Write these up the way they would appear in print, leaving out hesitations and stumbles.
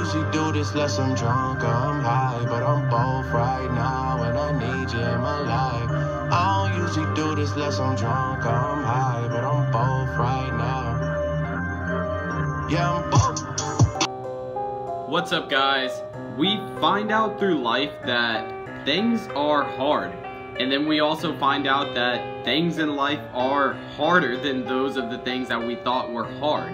usually do this less I'm drunk or I'm high, but I'm both right now and I need you in my life. I don't usually do this less I'm drunk or I'm high, but I'm both right now. Yeah, I'm both. What's up, guys? We find out through life that things are hard, and then we also find out that things in life are harder than those of the things that we thought were hard.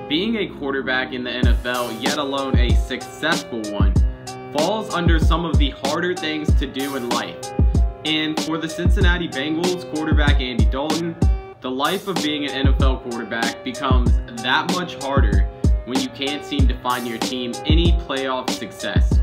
Being a quarterback in the NFL, yet alone a successful one, falls under some of the harder things to do in life. And for the Cincinnati Bengals quarterback Andy Dalton, the life of being an NFL quarterback becomes that much harder when you can't seem to find your team any playoff success.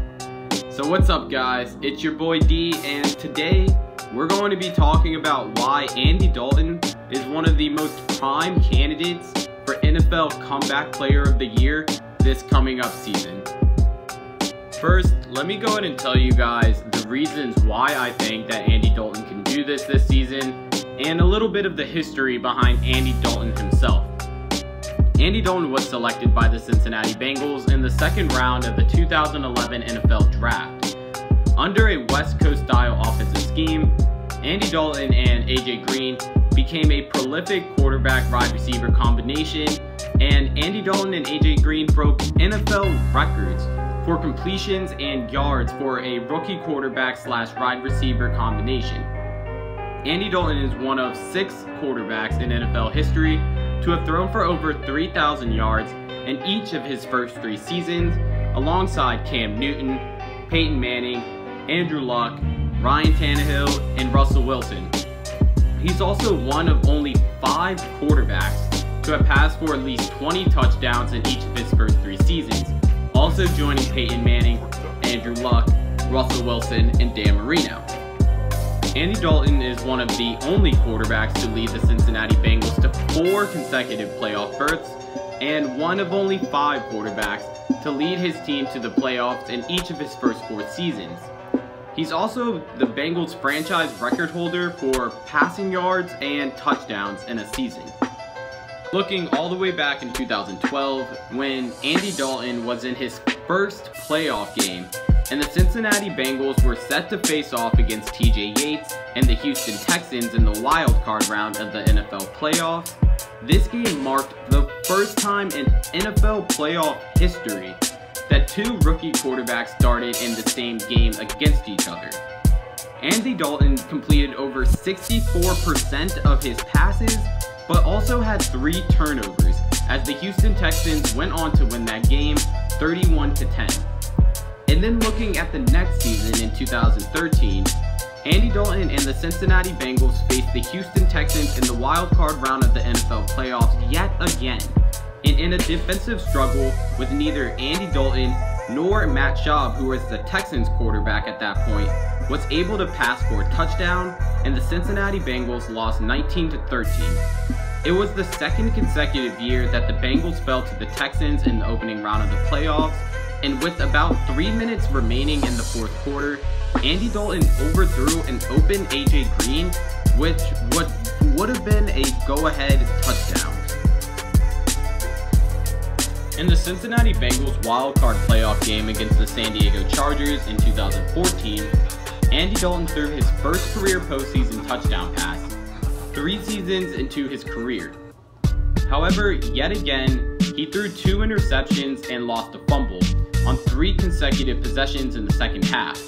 So what's up, guys? It's your boy D, and today we're going to be talking about why Andy Dalton is one of the most prime candidates for NFL Comeback Player of the Year this coming up season. First, let me go ahead and tell you guys the reasons why I think that Andy Dalton can do this season, and a little bit of the history behind Andy Dalton himself. Andy Dalton was selected by the Cincinnati Bengals in the second round of the 2011 NFL Draft. Under a West Coast style offensive scheme, Andy Dalton and AJ Green became a prolific quarterback wide receiver combination, and Andy Dalton and AJ Green broke NFL records for completions and yards for a rookie quarterback slash wide receiver combination. Andy Dalton is one of 6 quarterbacks in NFL history to have thrown for over 3,000 yards in each of his first 3 seasons, alongside Cam Newton, Peyton Manning, Andrew Luck, Ryan Tannehill, and Russell Wilson. He's also one of only 5 quarterbacks to have passed for at least 20 touchdowns in each of his first 3 seasons, also joining Peyton Manning, Andrew Luck, Russell Wilson, and Dan Marino. Andy Dalton is one of the only quarterbacks to lead the Cincinnati Bengals to 4 consecutive playoff berths, and one of only 5 quarterbacks to lead his team to the playoffs in each of his first 4 seasons. He's also the Bengals franchise record holder for passing yards and touchdowns in a season. Looking all the way back in 2012, when Andy Dalton was in his first playoff game, and the Cincinnati Bengals were set to face off against TJ Yates and the Houston Texans in the wild card round of the NFL playoffs. This game marked the first time in NFL playoff history that 2 rookie quarterbacks started in the same game against each other. Andy Dalton completed over 64% of his passes, but also had 3 turnovers, as the Houston Texans went on to win that game 31-10. And then looking at the next season in 2013, Andy Dalton and the Cincinnati Bengals faced the Houston Texans in the wild card round of the NFL playoffs yet again. And in a defensive struggle with neither Andy Dalton nor Matt Schaub, who was the Texans quarterback at that point, was able to pass for a touchdown, and the Cincinnati Bengals lost 19-13. It was the second consecutive year that the Bengals fell to the Texans in the opening round of the playoffs, and with about 3 minutes remaining in the 4th quarter, Andy Dalton overthrew an open AJ Green, which would have been a go-ahead touchdown. In the Cincinnati Bengals wildcard playoff game against the San Diego Chargers in 2014, Andy Dalton threw his first career postseason touchdown pass 3 seasons into his career. However, yet again, he threw 2 interceptions and lost a fumble on 3 consecutive possessions in the second half,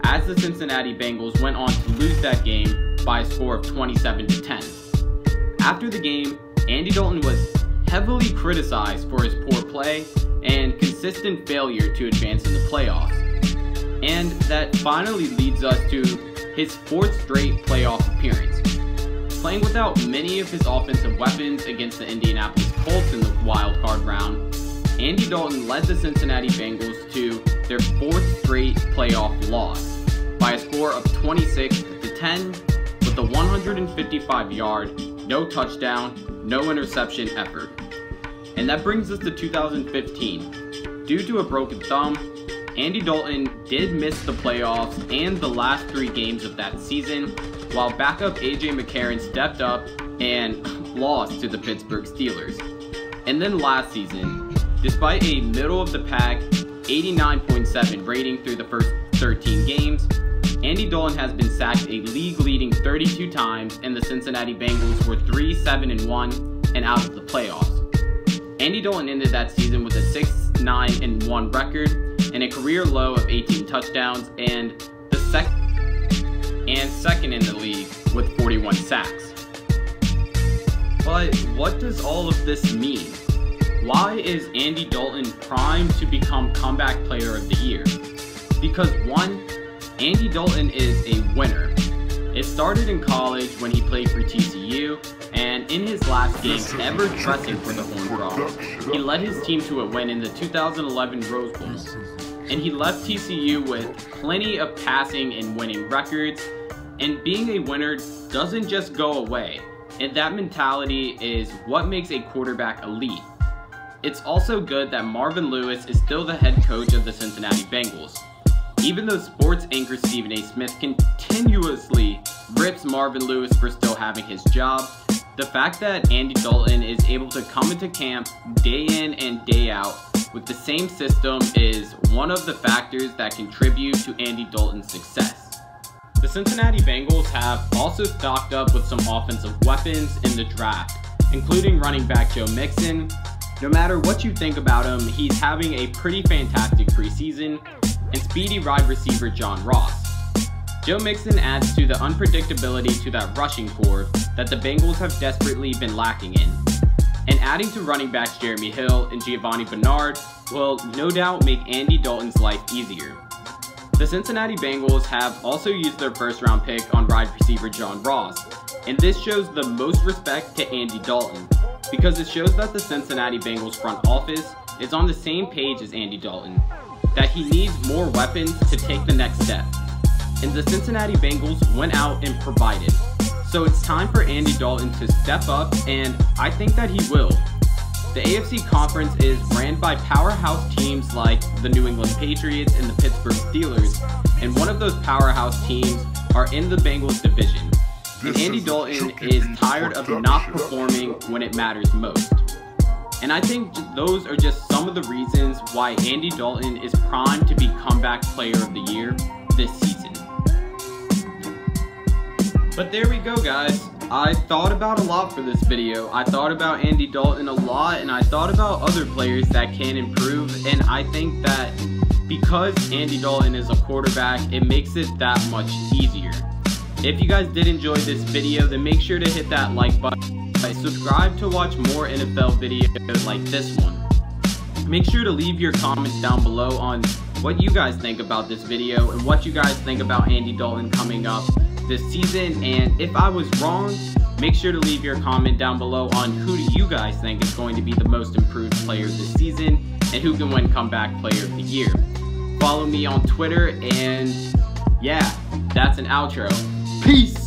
as the Cincinnati Bengals went on to lose that game by a score of 27-10. After the game, Andy Dalton was heavily criticized for his poor play and consistent failure to advance in the playoffs. And that finally leads us to his 4th straight playoff appearance. Playing without many of his offensive weapons against the Indianapolis Colts in the wild card round, Andy Dalton led the Cincinnati Bengals to their 4th straight playoff loss by a score of 26-10 with a 155-yard, no touchdown, no interception effort. And that brings us to 2015. Due to a broken thumb, Andy Dalton did miss the playoffs and the last 3 games of that season, while backup AJ McCarron stepped up and lost to the Pittsburgh Steelers. And then last season, despite a middle-of-the-pack 89.7 rating through the first 13 games. Andy Dalton has been sacked a league-leading 32 times, and the Cincinnati Bengals were 3-7-1 and out of the playoffs. Andy Dalton ended that season with a 6-9-1 record and a career low of 18 touchdowns, and second in the league with 41 sacks. But what does all of this mean? Why is Andy Dalton primed to become Comeback Player of the Year? Because one, Andy Dalton is a winner. It started in college when he played for TCU, and in his last game ever dressing for the Horned Frogs, he led his team to a win in the 2011 Rose Bowl. And he left TCU with plenty of passing and winning records, and being a winner doesn't just go away, and that mentality is what makes a quarterback elite. It's also good that Marvin Lewis is still the head coach of the Cincinnati Bengals. Even though sports anchor Stephen A. Smith continuously rips Marvin Lewis for still having his job, the fact that Andy Dalton is able to come into camp day in and day out with the same system is one of the factors that contribute to Andy Dalton's success. The Cincinnati Bengals have also stocked up with some offensive weapons in the draft, including running back Joe Mixon. No matter what you think about him, he's having a pretty fantastic preseason, and speedy wide receiver John Ross. Joe Mixon adds to the unpredictability to that rushing core that the Bengals have desperately been lacking in. And adding to running backs Jeremy Hill and Giovanni Bernard will no doubt make Andy Dalton's life easier. The Cincinnati Bengals have also used their first-round pick on wide receiver John Ross, and this shows the most respect to Andy Dalton, because it shows that the Cincinnati Bengals front office is on the same page as Andy Dalton, that he needs more weapons to take the next step. And the Cincinnati Bengals went out and provided. So it's time for Andy Dalton to step up, and I think that he will. The AFC Conference is ran by powerhouse teams like the New England Patriots and the Pittsburgh Steelers, and one of those powerhouse teams are in the Bengals division. And Andy Dalton is tired of not performing when it matters most. And I think those are just some of the reasons why Andy Dalton is primed to be Comeback Player of the Year this season. But there we go, guys. I thought about a lot for this video. I thought about Andy Dalton a lot, and I thought about other players that can improve, and I think that because Andy Dalton is a quarterback, it makes it that much easier. If you guys did enjoy this video, then make sure to hit that like button. Subscribe to watch more NFL videos like this one. Make sure to leave your comments down below on what you guys think about this video and what you guys think about Andy Dalton coming up this season. And if I was wrong, make sure to leave your comment down below on who do you guys think is going to be the most improved player this season and who can win Comeback Player of the Year. Follow me on Twitter, and yeah, that's an outro. Peace!